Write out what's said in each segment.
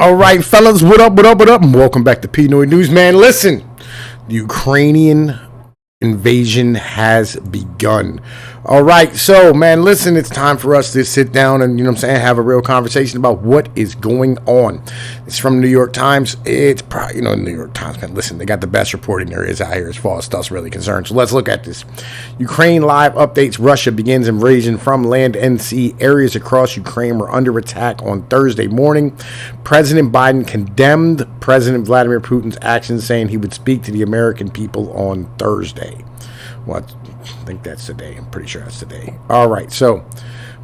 All right, fellas, what up, what up, what up? And welcome back to Pnoid News, man. Listen, the Ukrainian invasion has begun. All right, so, man, listen, it's time for us to sit down and, have a real conversation about what is going on. It's from the New York Times. It's probably, New York Times, man, listen, they got the best reporting there is out here as far as stuff's really concerned. So let's look at this. Ukraine live updates. Russia begins invasion from land and sea. Areas across Ukraine were under attack on Thursday morning. President Biden condemned President Vladimir Putin's actions, saying he would speak to the American people on Thursday. Well, I think that's today. I'm pretty sure that's today. All right, so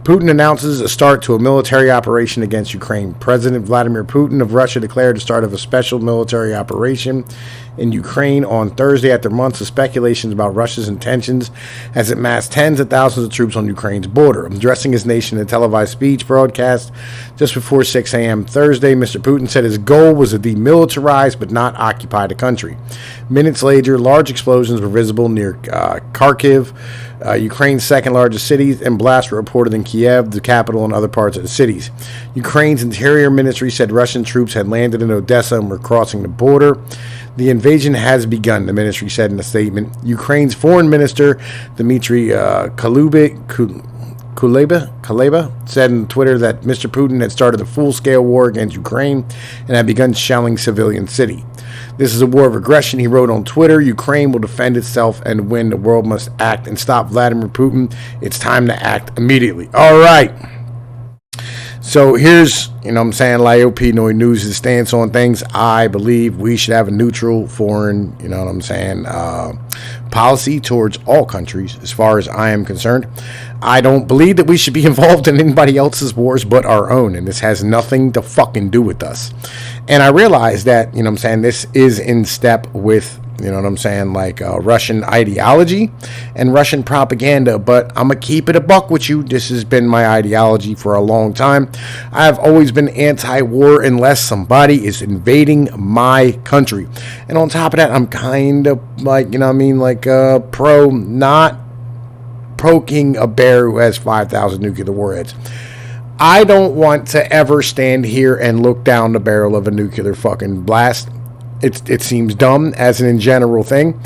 Putin announces a start to a military operation against Ukraine. President Vladimir Putin of Russia declared the start of a special military operation in Ukraine on Thursday after months of speculations about Russia's intentions as it massed tens of thousands of troops on Ukraine's border. Addressing his nation in a televised speech broadcast just before 6 a.m. Thursday, Mr. Putin said his goal was to demilitarize but not occupy the country. Minutes later, large explosions were visible near Kharkiv, Ukraine's second largest city, and blasts were reported in Kiev, the capital, and other parts of the cities. Ukraine's interior ministry said Russian troops had landed in Odessa and were crossing the border. The invasion has begun, the ministry said in a statement. Ukraine's foreign minister, Dmitry Kuleba, said on Twitter that Mr. Putin had started a full-scale war against Ukraine and had begun shelling civilian cities. This is a war of aggression, he wrote on Twitter. Ukraine will defend itself and win. The world must act and stop Vladimir Putin. It's time to act immediately. All right. So here's, LIOP Pnoid News' stance on things. I believe we should have a neutral foreign, policy towards all countries as far as I am concerned. I don't believe that we should be involved in anybody else's wars but our own, and this has nothing to fucking do with us. And I realize that, this is in step with, Russian ideology and Russian propaganda, but I'm going to keep it a buck with you. This has been my ideology for a long time. I've always been anti-war unless somebody is invading my country. And on top of that, I'm kind of pro not poking a bear who has 5,000 nuclear warheads. I don't want to ever stand here and look down the barrel of a nuclear fucking blast. It seems dumb as an in general thing.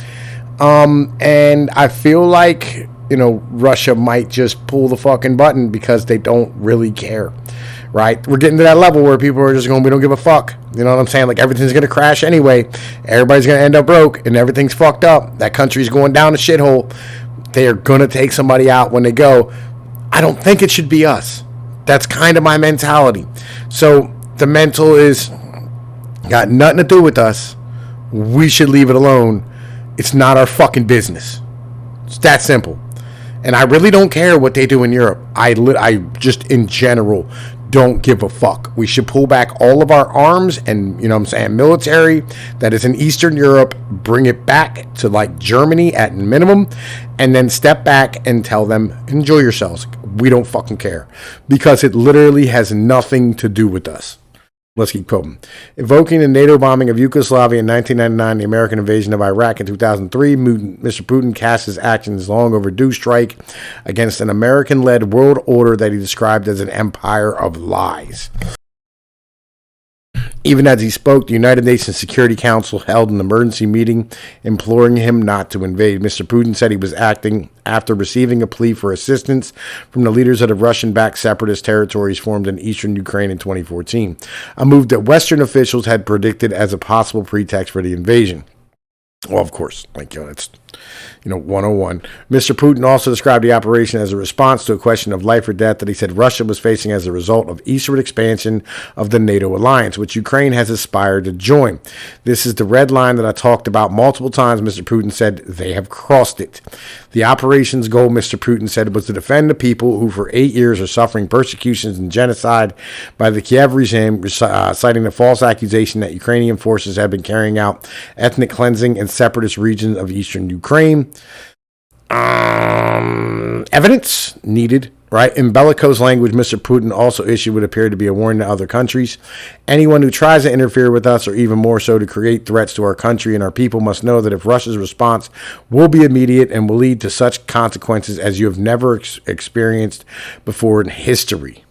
And I feel like, Russia might just pull the fucking button because they don't really care, right? We're getting to that level where people are just going, we don't give a fuck. You know what I'm saying? Like, everything's going to crash anyway. Everybody's going to end up broke and everything's fucked up. That country's going down a shithole. They are going to take somebody out when they go. I don't think it should be us. That's kind of my mentality. So the mental is got nothing to do with us. We should leave it alone. It's not our fucking business. It's that simple. And I really don't care what they do in Europe. I just in general don't give a fuck. We should pull back all of our arms and, military that is in Eastern Europe, bring it back to like Germany at minimum, and then step back and tell them, enjoy yourselves. We don't fucking care. Because it literally has nothing to do with us. Let's keep quoting. Invoking the NATO bombing of Yugoslavia in 1999, the American invasion of Iraq in 2003, Mr. Putin cast his actions long overdue strike against an American-led world order that he described as an empire of lies. Even as he spoke, the United Nations Security Council held an emergency meeting imploring him not to invade. Mr. Putin said he was acting after receiving a plea for assistance from the leaders of the Russian-backed separatist territories formed in eastern Ukraine in 2014, a move that Western officials had predicted as a possible pretext for the invasion. Well, of course, that's 101. Mr. Putin also described the operation as a response to a question of life or death that he said Russia was facing as a result of eastward expansion of the NATO alliance, which Ukraine has aspired to join. This is the red line that I talked about multiple times, Mr. Putin said. They have crossed it. The operation's goal, Mr. Putin said, was to defend the people who for 8 years are suffering persecutions and genocide by the Kiev regime, citing the false accusation that Ukrainian forces have been carrying out ethnic cleansing in separatist regions of eastern Ukraine. Evidence needed, right? In bellicose language, Mr. Putin also issued what appeared to be a warning to other countries. Anyone who tries to interfere with us, or even more so to create threats to our country and our people, must know that if Russia's response will be immediate and will lead to such consequences as you have never experienced before in history.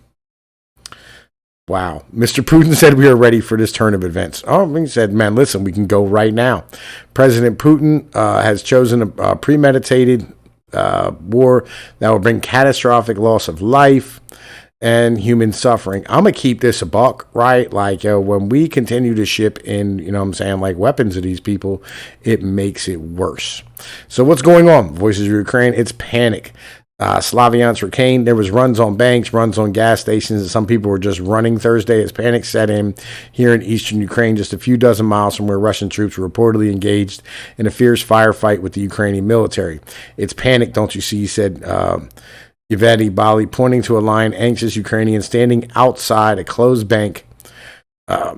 Wow. Mr. Putin said we are ready for this turn of events. Oh, he said, man, listen, we can go right now. President Putin has chosen a premeditated war that will bring catastrophic loss of life and human suffering. I'm going to keep this a buck, right? Like, when we continue to ship in, you know what I'm saying, like weapons to these people, it makes it worse. So what's going on? Voices of Ukraine, it's panic. Slaviansk Ukraine, there was runs on banks, runs on gas stations, and some people were just running Thursday as panic set in here in eastern Ukraine, just a few dozen miles from where Russian troops were reportedly engaged in a fierce firefight with the Ukrainian military. It's panic, don't you see, said Yevgeny Bali, pointing to a line anxious Ukrainians standing outside a closed bank.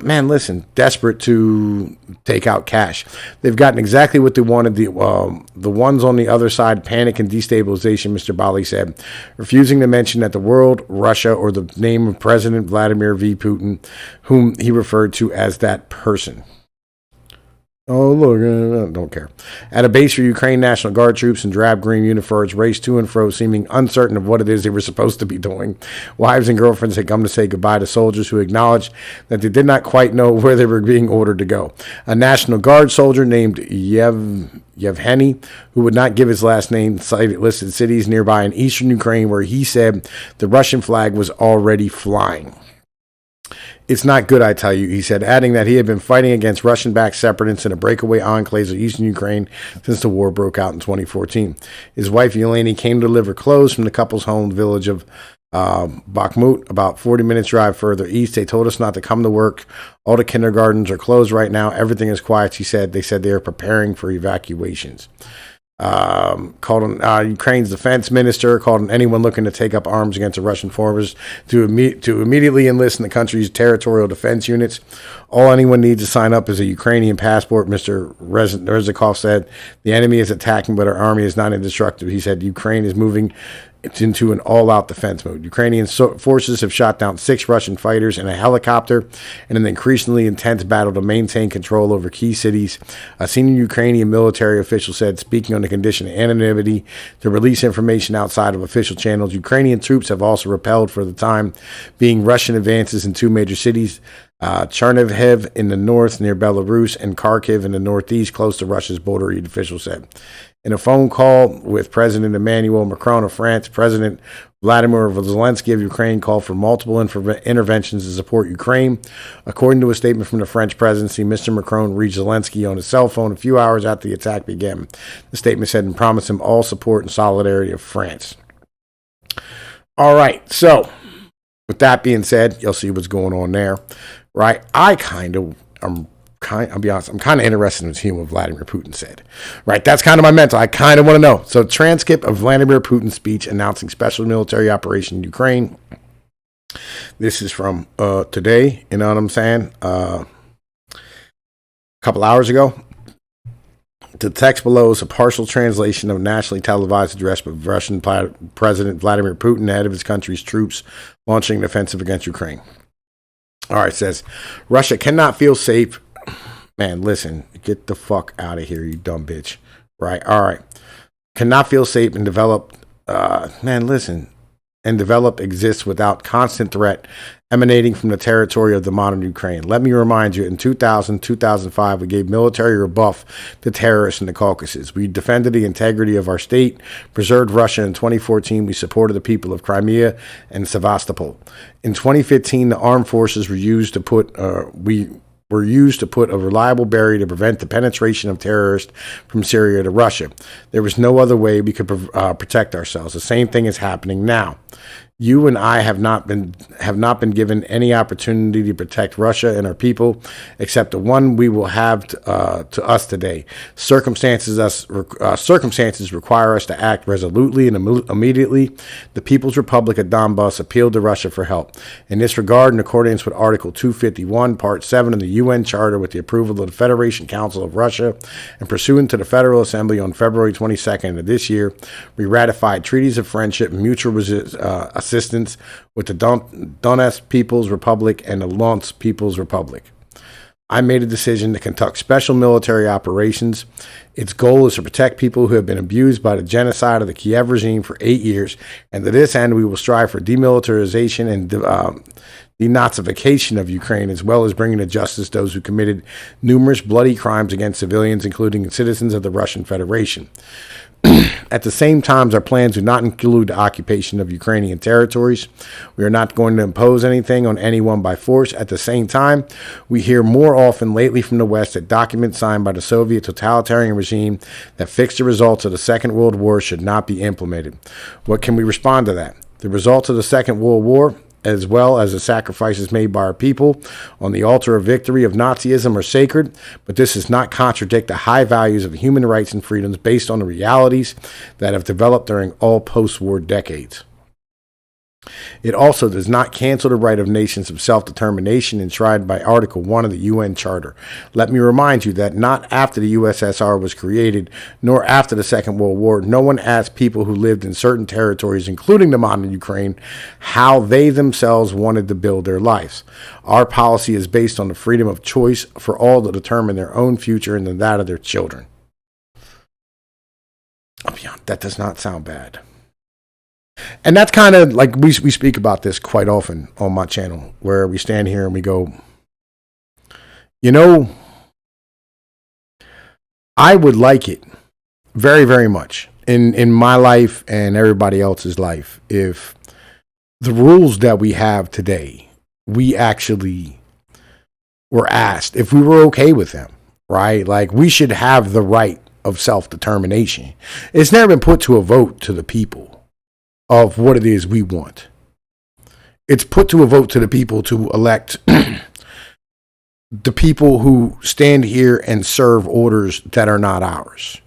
Man, listen, desperate to take out cash. They've gotten exactly what they wanted. The ones on the other side, panic and destabilization, Mr. Bali said, refusing to mention that the world, Russia, or the name of President Vladimir V. Putin, whom he referred to as that person. Oh, look, don't care. At a base for Ukraine National Guard troops in drab green uniforms raced to and fro, seeming uncertain of what it is they were supposed to be doing. Wives and girlfriends had come to say goodbye to soldiers who acknowledged that they did not quite know where they were being ordered to go. A National Guard soldier named Yevgeny, who would not give his last name, cited listed cities nearby in eastern Ukraine where he said the Russian flag was already flying. It's not good, I tell you, he said, adding that he had been fighting against Russian-backed separatists in a breakaway enclaves of eastern Ukraine since the war broke out in 2014. His wife, Yelena, came to deliver clothes from the couple's home village of Bakhmut, about 40 minutes drive further east. They told us not to come to work. All the kindergartens are closed right now. Everything is quiet, she said. They said they are preparing for evacuations. Called on Ukraine's defense minister, called on anyone looking to take up arms against the Russian forces to immediately enlist in the country's territorial defense units. All anyone needs to sign up is a Ukrainian passport, Mr. Reznikov said. The enemy is attacking, but our army is not indestructible. He said Ukraine is moving into an all-out defense mode. Ukrainian forces have shot down 6 Russian fighters and a helicopter in an increasingly intense battle to maintain control over key cities. A senior Ukrainian military official said, speaking on the condition of anonymity to release information outside of official channels. Ukrainian troops have also repelled for the time being Russian advances in 2 major cities, Chernihiv in the north near Belarus and Kharkiv in the northeast close to Russia's border, the official said. In a phone call with President Emmanuel Macron of France, President Vladimir Zelensky of Ukraine called for multiple interventions to support Ukraine. According to a statement from the French presidency, Mr. Macron reached Zelensky on his cell phone a few hours after the attack began. The statement said and promised him all support and solidarity of France. All right, so with that being said, you'll see what's going on there, right? I'll be honest, I'm kind of interested in seeing what Vladimir Putin said. Right, that's kind of my mental. I kind of want to know. So, transcript of Vladimir Putin's speech announcing special military operation in Ukraine. This is from today, you know what I'm saying? A couple hours ago. The text below is a partial translation of a nationally televised address by Russian President Vladimir Putin, head of his country's troops launching an offensive against Ukraine. All right, it says, Russia cannot feel safe. Man, listen, get the fuck out of here, you dumb bitch. Right, all right. Cannot feel safe and develop, develop exists without constant threat emanating from the territory of the modern Ukraine. Let me remind you, in 2005, we gave military rebuff to terrorists in the Caucasus. We defended the integrity of our state, preserved Russia. In 2014, we supported the people of Crimea and Sevastopol. In 2015, the armed forces were used to put a reliable barrier to prevent the penetration of terrorists from Syria to Russia. There was no other way we could protect ourselves. The same thing is happening now. You and I have not been given any opportunity to protect Russia and our people, except the one we will have to us today. Circumstances require us to act resolutely and immediately. The People's Republic of Donbass appealed to Russia for help. In this regard, in accordance with Article 251, Part 7 of the UN Charter, with the approval of the Federation Council of Russia, and pursuant to the Federal Assembly on February 22nd of this year, we ratified treaties of friendship and mutual assistance with the Donetsk People's Republic and the Luhansk People's Republic. I made a decision to conduct special military operations. Its goal is to protect people who have been abused by the genocide of the Kiev regime for 8 years, and to this end, we will strive for demilitarization and denazification of Ukraine, as well as bringing to justice those who committed numerous bloody crimes against civilians, including citizens of the Russian Federation. At the same time, our plans do not include the occupation of Ukrainian territories. We are not going to impose anything on anyone by force. At the same time, we hear more often lately from the West that documents signed by the Soviet totalitarian regime that fixed the results of the Second World War should not be implemented. What can we respond to that? The results of the Second World War, as well as the sacrifices made by our people on the altar of victory of Nazism, are sacred, but this does not contradict the high values of human rights and freedoms based on the realities that have developed during all post-war decades. It also does not cancel the right of nations of self-determination enshrined by Article 1 of the UN Charter. Let me remind you that not after the USSR was created, nor after the Second World War, no one asked people who lived in certain territories, including the modern Ukraine, how they themselves wanted to build their lives. Our policy is based on the freedom of choice for all to determine their own future and that of their children. That does not sound bad. And that's kind of like we speak about this quite often on my channel, where we stand here and we go, I would like it very, very much in my life and everybody else's life if the rules that we have today, we actually were asked if we were okay with them, right? Like, we should have the right of self-determination. It's never been put to a vote to the people of what it is we want. It's put to a vote to the people to elect the people who stand here and serve orders that are not ours.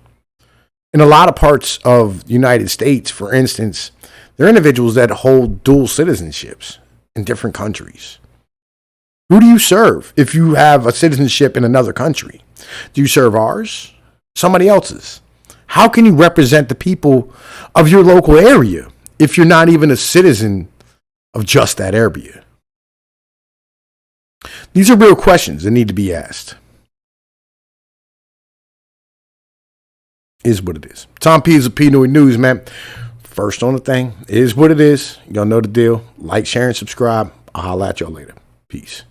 In a lot of parts of the United States, for instance, there are individuals that hold dual citizenships in different countries. Who do you serve if you have a citizenship in another country? Do you serve ours? Somebody else's? How can you represent the people of your local area if you're not even a citizen of just that area? These are real questions that need to be asked. Is what it is. Tom P is a Pnoid News, man. First on the thing. It is what it is. Y'all know the deal. Like, share, and subscribe. I'll holla at y'all later. Peace.